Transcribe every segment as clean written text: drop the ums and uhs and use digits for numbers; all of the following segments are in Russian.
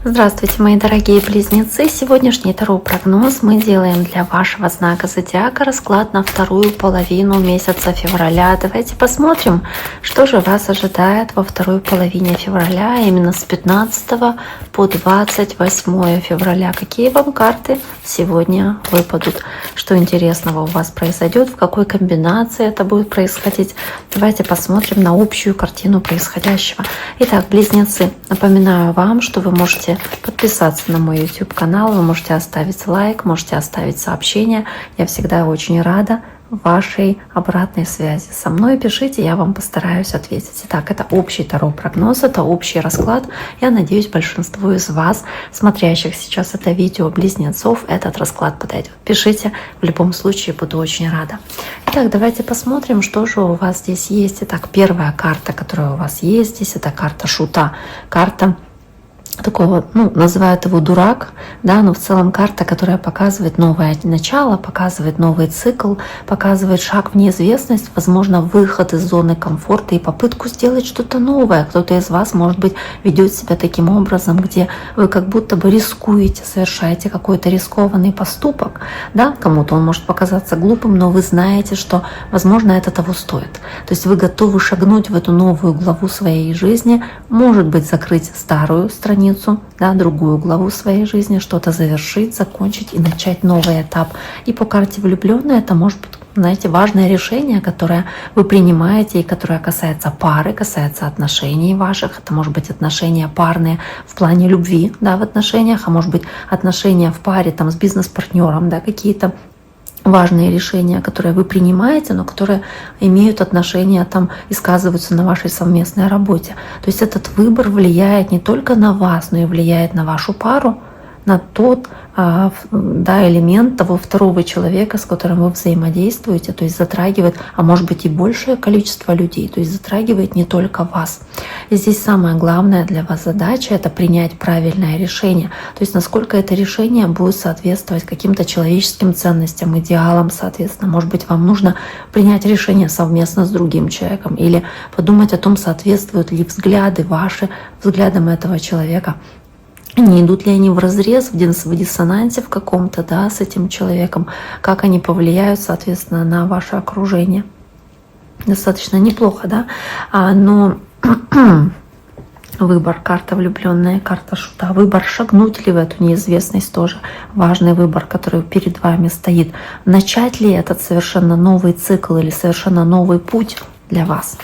Здравствуйте, мои дорогие близнецы! Сегодняшний таро-прогноз мы делаем для вашего знака зодиака, расклад на вторую половину месяца февраля. Давайте посмотрим, что же вас ожидает во второй половине февраля, именно с 15 по 28 февраля. Какие вам карты сегодня выпадут? Что интересного у вас произойдет, в какой комбинации это будет происходить? Давайте посмотрим на общую картину происходящего. Итак, близнецы, напоминаю вам, что вы можете подписаться на мой YouTube канал, вы можете оставить лайк, можете оставить сообщение. Я всегда очень рада вашей обратной связи со мной. Пишите, я вам постараюсь ответить. Итак, это общий таро-прогноз, это общий расклад. Я надеюсь, большинству из вас, смотрящих сейчас это видео близнецов, этот расклад подойдет. Пишите, в любом случае буду очень рада. Итак, давайте посмотрим, что же у вас здесь есть. Итак, первая карта, которая у вас есть здесь, это карта шута. Карта такого, называют его дурак, да, но в целом карта, которая показывает новое начало, показывает новый цикл, показывает шаг в неизвестность, возможно, выход из зоны комфорта и попытку сделать что-то новое. Кто-то из вас, может быть, ведет себя таким образом, где вы как будто бы рискуете, совершаете какой-то рискованный поступок, да, кому-то он может показаться глупым, но вы знаете, что, возможно, это того стоит. То есть вы готовы шагнуть в эту новую главу своей жизни, может быть, закрыть старую страницу, да, другую главу своей жизни, что-то завершить, закончить и начать новый этап. И по карте влюбленные это может быть, знаете, важное решение, которое вы принимаете и которое касается пары, касается отношений ваших. Это может быть отношения парные в плане любви, да, в отношениях, а может быть отношения в паре там с бизнес-партнером, да, какие-то важные решения, которые вы принимаете, но которые имеют отношение там и сказываются на вашей совместной работе. То есть этот выбор влияет не только на вас, но и влияет на вашу пару, на тот элемент того второго человека, с которым вы взаимодействуете, то есть затрагивает, а может быть и большее количество людей, то есть затрагивает не только вас. И здесь самая главная для вас задача — это принять правильное решение, то есть насколько это решение будет соответствовать каким-то человеческим ценностям, идеалам, соответственно. Может быть, вам нужно принять решение совместно с другим человеком или подумать о том, соответствуют ли взгляды ваши взглядам этого человека. Не идут ли они вразрез, в диссонансе в каком-то, да, с этим человеком, как они повлияют, соответственно, на ваше окружение. Достаточно неплохо, да, но выбор, карта влюбленная, карта шута, выбор, шагнуть ли в эту неизвестность, тоже важный выбор, который перед вами стоит. Начать ли этот совершенно новый цикл или совершенно новый путь для вас.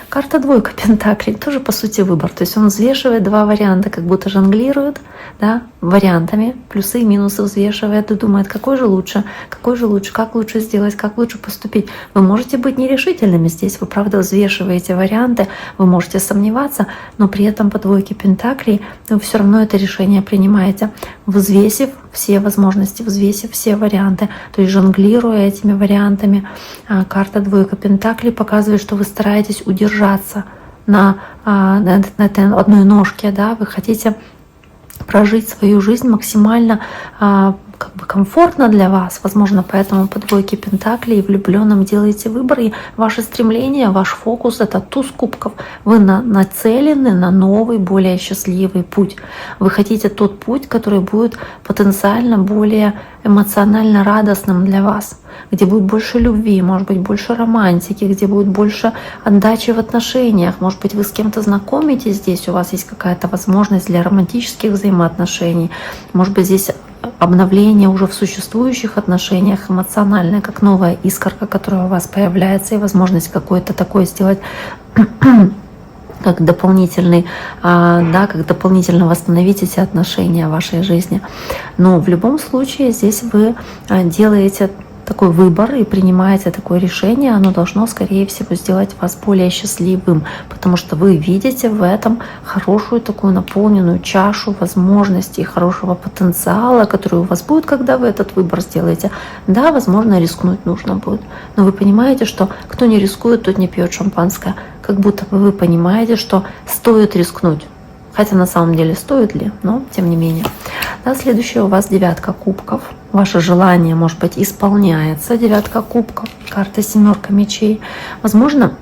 Карта двойка пентаклей, тоже по сути выбор. То есть он взвешивает два варианта, как будто жонглирует, да, вариантами, плюсы и минусы взвешивает и думает, какой же лучше, как лучше сделать, как лучше поступить. Вы можете быть нерешительными здесь, вы правда взвешиваете варианты, вы можете сомневаться, но при этом по двойке пентаклей вы все равно это решение принимаете, взвесив все возможности, взвесив все варианты, то есть жонглируя этими вариантами. Карта двойка пентаклей показывает, что вы стараетесь удержаться на этой одной ножке, да, вы хотите прожить свою жизнь максимально комфортно для вас, возможно, поэтому по двойке пентаклей и влюбленным делаете выбор, и ваше стремление, ваш фокус — это туз кубков. Вы нацелены на новый, более счастливый путь. Вы хотите тот путь, который будет потенциально более эмоционально радостным для вас, где будет больше любви, может быть, больше романтики, где будет больше отдачи в отношениях. Может быть, вы с кем-то знакомитесь здесь, у вас есть какая-то возможность для романтических взаимоотношений. Может быть, здесь обновление уже в существующих отношениях эмоциональное, как новая искорка, которая у вас появляется, и возможность какое-то такое сделать как дополнительный, да, как дополнительно восстановить эти отношения в вашей жизни. Но в любом случае здесь вы делаете такой выбор и принимаете такое решение, оно должно, скорее всего, сделать вас более счастливым, потому что вы видите в этом хорошую такую наполненную чашу возможностей, хорошего потенциала, который у вас будет, когда вы этот выбор сделаете. Да, возможно, рискнуть нужно будет, но вы понимаете, что кто не рискует, тот не пьет шампанское. Как будто бы вы понимаете, что стоит рискнуть. Хотя на самом деле стоит ли, но тем не менее. Да, следующее у вас девятка кубков. Ваше желание, может быть, исполняется. Девятка кубков, карта семерка мечей. Возможно,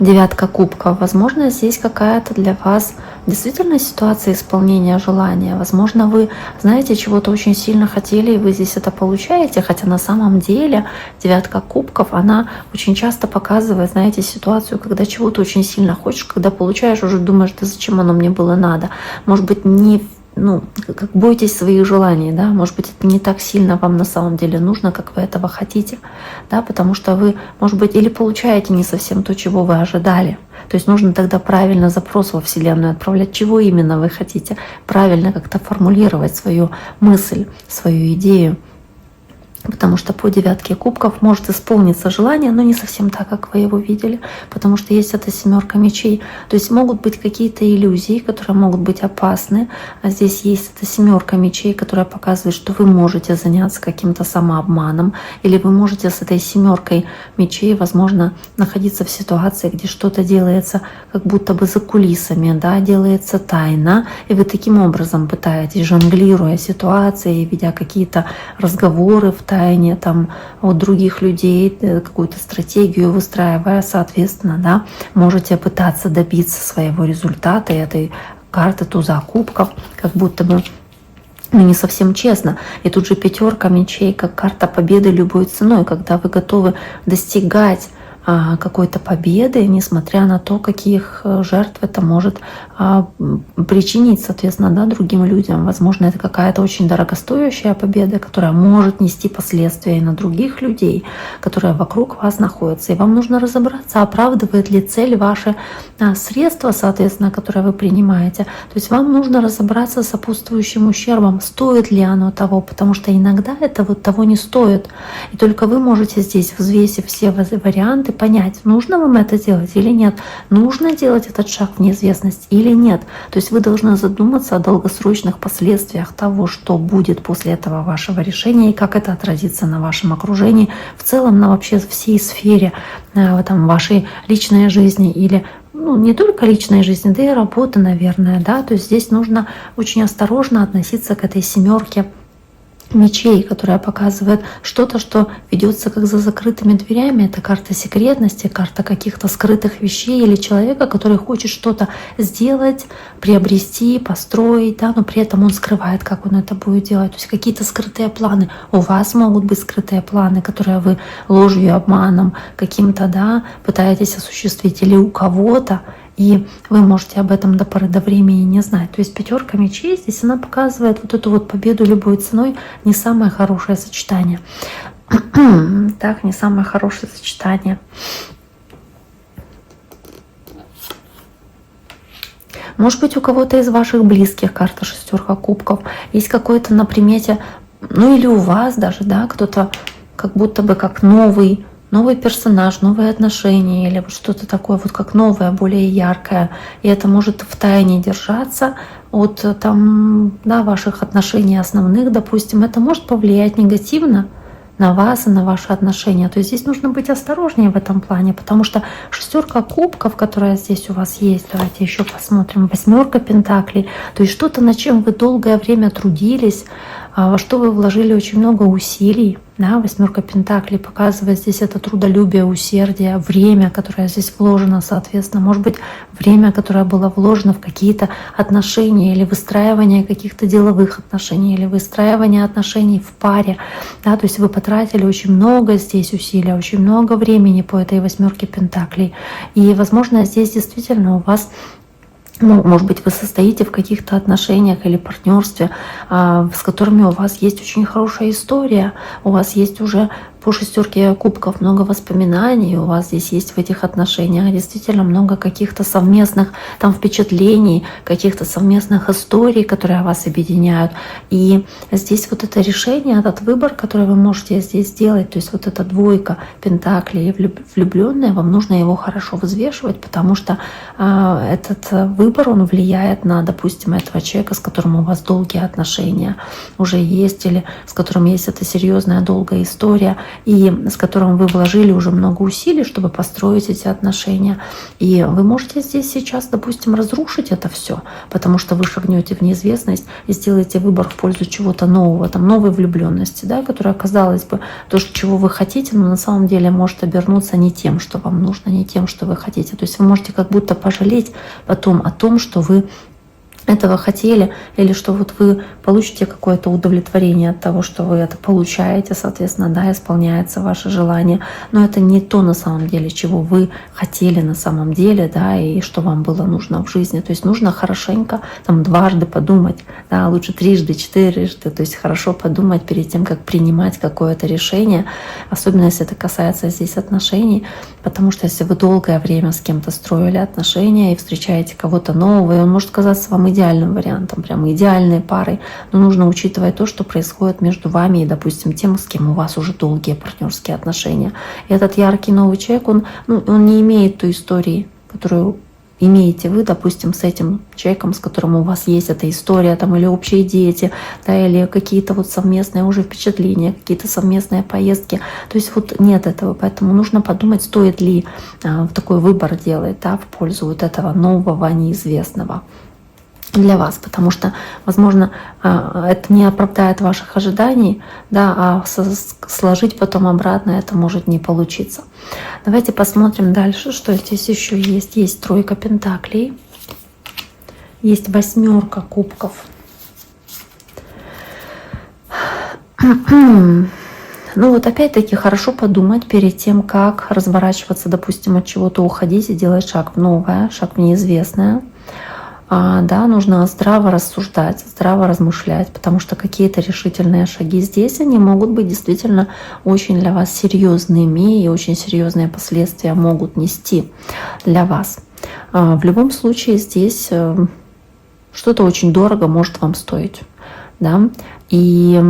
девятка кубков. Возможно, здесь какая-то для вас действительно ситуация исполнения желания. Возможно, вы, знаете, чего-то очень сильно хотели, и вы здесь это получаете, хотя на самом деле девятка кубков, она очень часто показывает, знаете, ситуацию, когда чего-то очень сильно хочешь, когда получаешь, уже думаешь, да зачем оно мне было надо. Может быть, не как бойтесь своих желаний, да, может быть, это не так сильно вам на самом деле нужно, как вы этого хотите, да, потому что вы, может быть, или получаете не совсем то, чего вы ожидали. То есть нужно тогда правильно запрос во Вселенную отправлять, чего именно вы хотите, правильно как-то формулировать свою мысль, свою идею. Потому что по девятке кубков может исполниться желание, но не совсем так, как вы его видели, потому что есть эта семерка мечей. То есть могут быть какие-то иллюзии, которые могут быть опасны. А здесь есть эта семерка мечей, которая показывает, что вы можете заняться каким-то самообманом, или вы можете с этой семеркой мечей, возможно, находиться в ситуации, где что-то делается как будто бы за кулисами, да, делается тайно, и вы таким образом пытаетесь, жонглируя ситуацией, ведя какие-то разговоры в тайне там от других людей, какую-то стратегию выстраивая, соответственно, да, можете пытаться добиться своего результата. И этой карты туза кубков как будто бы не совсем честно. И тут же пятерка мечей, как карта победы любой ценой, когда вы готовы достигать какой-то победы, несмотря на то, каких жертв это может причинить, соответственно, да, другим людям. Возможно, это какая-то очень дорогостоящая победа, которая может нести последствия и на других людей, которые вокруг вас находятся. И вам нужно разобраться, оправдывает ли цель ваши средства, соответственно, которые вы принимаете. То есть вам нужно разобраться с сопутствующим ущербом, стоит ли оно того, потому что иногда это вот того не стоит. И только вы можете здесь, взвесив все варианты, понять, нужно вам это делать или нет, нужно делать этот шаг в неизвестность или нет. То есть вы должны задуматься о долгосрочных последствиях того, что будет после этого вашего решения и как это отразится на вашем окружении, в целом на вообще всей сфере там, вашей личной жизни или не только личной жизни, да и работы, наверное, да. То есть здесь нужно очень осторожно относиться к этой семерке мечей, которая показывает что-то, что ведется как за закрытыми дверями. Это карта секретности, карта каких-то скрытых вещей или человека, который хочет что-то сделать, приобрести, построить, да, но при этом он скрывает, как он это будет делать. То есть какие-то скрытые планы. У вас могут быть скрытые планы, которые вы ложью, обманом каким-то, да, пытаетесь осуществить, или у кого-то, и вы можете об этом до поры до времени не знать. То есть пятерка мечей здесь, она показывает вот эту вот победу любой ценой, не самое хорошее сочетание. Так, не самое хорошее сочетание. Может быть, у кого-то из ваших близких карта шестерка кубков. Есть какой-то на примете, или у вас даже, да, кто-то как будто бы как новый персонаж, новые отношения или вот что-то такое, вот как новое, более яркое. И это может в тайне держаться от там, да, ваших отношений основных, допустим. Это может повлиять негативно на вас и на ваши отношения. То есть здесь нужно быть осторожнее в этом плане, потому что шестерка кубков, которая здесь у вас есть, давайте еще посмотрим, восьмерка пентаклей, то есть что-то, над чем вы долгое время трудились, во что вы вложили очень много усилий. Да, восьмерка пентаклей показывает здесь это трудолюбие, усердие, время, которое здесь вложено, соответственно, может быть, время, которое было вложено в какие-то отношения или выстраивание каких-то деловых отношений, или выстраивание отношений в паре. Да, то есть вы потратили очень много здесь усилий, очень много времени по этой восьмерке пентаклей. И, возможно, здесь действительно у вас, может быть, вы состоите в каких-то отношениях или партнерстве, с которыми у вас есть очень хорошая история, у вас есть уже по шестерке кубков много воспоминаний, у вас здесь есть в этих отношениях действительно много каких-то совместных там впечатлений, каких-то совместных историй, которые вас объединяют. И здесь вот это решение, этот выбор, который вы можете здесь сделать, то есть вот эта двойка пентаклей и влюбленная, вам нужно его хорошо взвешивать, потому что этот выбор, он влияет на, допустим, этого человека, с которым у вас долгие отношения уже есть, или с которым есть эта серьезная долгая история, и с которым вы вложили уже много усилий, чтобы построить эти отношения. И вы можете здесь сейчас, допустим, разрушить это все, потому что вы шагнете в неизвестность и сделаете выбор в пользу чего-то нового, там, новой влюбленности, да, которая, казалось бы, то, чего вы хотите, но на самом деле может обернуться не тем, что вам нужно, не тем, что вы хотите. То есть вы можете как будто пожалеть потом о том, что вы этого хотели, или что вот вы получите какое-то удовлетворение от того, что вы это получаете, соответственно, да, исполняется ваше желание, но это не то на самом деле, чего вы хотели на самом деле, да, и что вам было нужно в жизни. То есть нужно хорошенько там дважды подумать, да, лучше трижды, четырежды, то есть хорошо подумать перед тем, как принимать какое-то решение, особенно если это касается здесь отношений, потому что если вы долгое время с кем-то строили отношения и встречаете кого-то нового, и он может казаться вам идеальным вариантом, прям идеальной парой, но нужно учитывать то, что происходит между вами и, допустим, тем, с кем у вас уже долгие партнерские отношения. И этот яркий новый человек, он не имеет той истории, которую имеете вы, допустим, с этим человеком, с которым у вас есть эта история, там, или общие дети, да, или какие-то вот совместные уже впечатления, какие-то совместные поездки. То есть вот нет этого, поэтому нужно подумать, стоит ли такой выбор делать, да, в пользу вот этого нового, неизвестного для вас, потому что, возможно, это не оправдает ваших ожиданий, да, а сложить потом обратно это может не получиться. Давайте посмотрим дальше, что здесь еще есть. Есть тройка пентаклей, есть восьмерка кубков. Ну вот опять-таки хорошо подумать перед тем, как разворачиваться, допустим, от чего-то уходить и делать шаг в новое, шаг в неизвестное. Да, нужно здраво рассуждать, здраво размышлять, потому что какие-то решительные шаги здесь, они могут быть действительно очень для вас серьезными, и очень серьезные последствия могут нести для вас. В любом случае здесь что-то очень дорого может вам стоить. Да? И,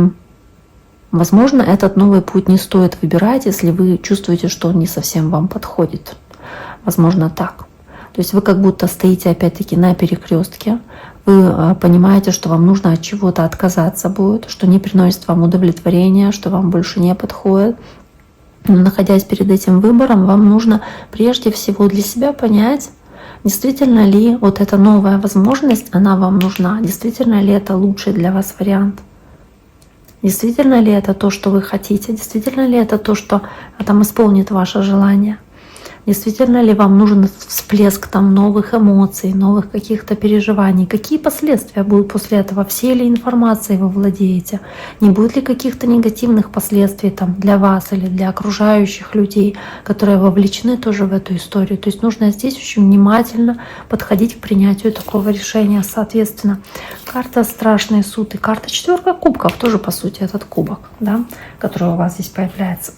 возможно, этот новый путь не стоит выбирать, если вы чувствуете, что он не совсем вам подходит. Возможно, так. То есть вы как будто стоите опять-таки на перекрестке, вы понимаете, что вам нужно от чего-то отказаться будет, что не приносит вам удовлетворения, что вам больше не подходит. Но находясь перед этим выбором, вам нужно прежде всего для себя понять, действительно ли вот эта новая возможность, она вам нужна, действительно ли это лучший для вас вариант. Действительно ли это то, что вы хотите, действительно ли это то, что там исполнит ваше желание. Действительно ли вам нужен всплеск там новых эмоций, новых каких-то переживаний? Какие последствия будут после этого? Всей ли информацией вы владеете? Не будет ли каких-то негативных последствий там для вас или для окружающих людей, которые вовлечены тоже в эту историю? То есть нужно здесь очень внимательно подходить к принятию такого решения. Соответственно, карта «Страшный суд» и карта «Четверка кубков» тоже, по сути, этот кубок, да, который у вас здесь появляется.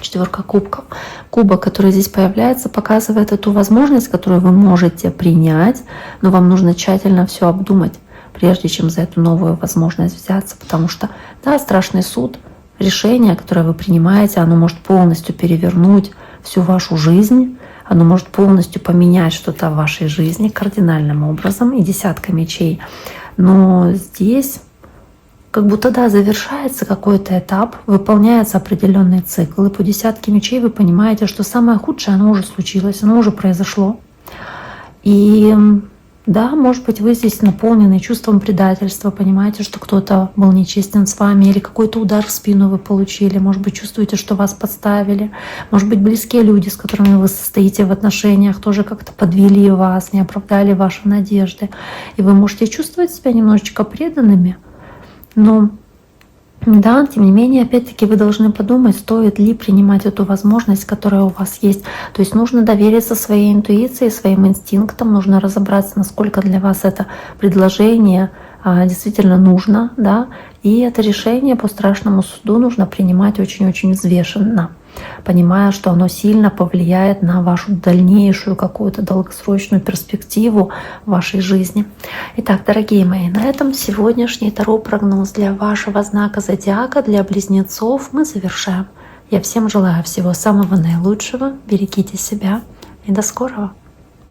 Четверка кубков. Кубок, который здесь появляется, показывает эту возможность, которую вы можете принять, но вам нужно тщательно все обдумать, прежде чем за эту новую возможность взяться, потому что, да, страшный суд, решение, которое вы принимаете, оно может полностью перевернуть всю вашу жизнь, оно может полностью поменять что-то в вашей жизни кардинальным образом, и десятка мечей. Но здесь как будто, да, завершается какой-то этап, выполняется определенный цикл. И по десятке мечей вы понимаете, что самое худшее, оно уже случилось, оно уже произошло. И да, может быть, вы здесь наполнены чувством предательства, понимаете, что кто-то был нечестен с вами, или какой-то удар в спину вы получили, может быть, чувствуете, что вас подставили, может быть, близкие люди, с которыми вы состоите в отношениях, тоже как-то подвели вас, не оправдали ваши надежды. И вы можете чувствовать себя немножечко преданными. Но, да, тем не менее, опять-таки вы должны подумать, стоит ли принимать эту возможность, которая у вас есть. То есть нужно довериться своей интуиции, своим инстинктам, нужно разобраться, насколько для вас это предложение действительно нужно, да, и это решение по страшному суду нужно принимать очень-очень взвешенно, понимая, что оно сильно повлияет на вашу дальнейшую какую-то долгосрочную перспективу вашей жизни. Итак, дорогие мои, на этом сегодняшний таро-прогноз для вашего знака зодиака, для близнецов мы завершаем. Я всем желаю всего самого наилучшего, берегите себя и до скорого!